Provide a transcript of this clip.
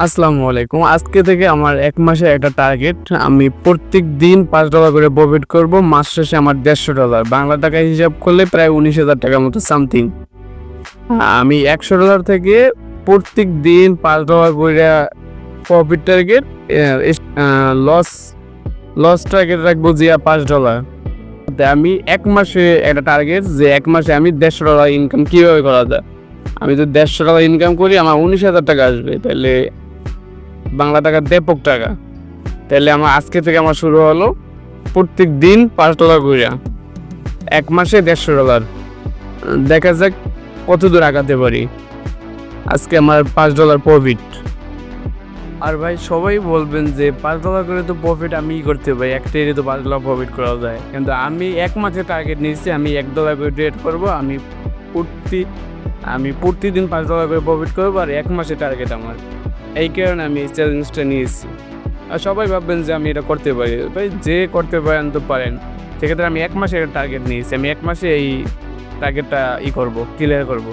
আসসালামু আলাইকুম। আজকে থেকে আমার ১ মাসের একটা টার্গেট। আমি প্রত্যেক দিন $৫ করে প্রফিট করব। মাস শেষে আমার $১৫০ বাংলা টাকায় হিসাব করলে প্রায় ১৯,০০০ টাকার মতো সামথিং। আমি $১০০ থেকে প্রত্যেক দিন $৫ কইরা profit target, loss loss target রাখবো যে $৫। আমি ১ মাসে একটা টার্গেট যে ১ মাসে আমি $১৫০ ইনকাম কিভাবে করা যায়। আমি যদি $১৫০ ইনকাম করি আমার ১৯,০০০ টাকা আসবে। তাহলে বাংলা টাকা ব্যাপক টাকা। তাহলে আমার আজকে থেকে আমার শুরু হলো প্রত্যেক দিন $৫ কইরা, ১ মাসে $১৫০। দেখা যাক কত দূর আগাতে পারি। আজকে আমার $৫ প্রফিট। আর ভাই সবাই বলবেন যে $৫ করে তো প্রফিট আমিই করতে পারি, এক ট্রেডে তো $৫ প্রফিট করা যায়। কিন্তু আমি ১ মাসে টার্গেট নিয়েছি, আমি $১ করে ট্রেড করবো। আমি প্রতিদিন $৫ করে প্রফিট করবো, আর ১ মাসে টার্গেট আমার। এই কারণে আমি এই চ্যালেঞ্জটা নিয়েছি। আর সবাই ভাববেন যে আমি এটা করতে পারি। ভাই যে করতে পারেন তো পারেন। সেক্ষেত্রে আমি ১ মাসে একটা টার্গেট নিয়েছি। আমি ১ মাসে এই টার্গেটটা করবো, ক্লিয়ার করবো।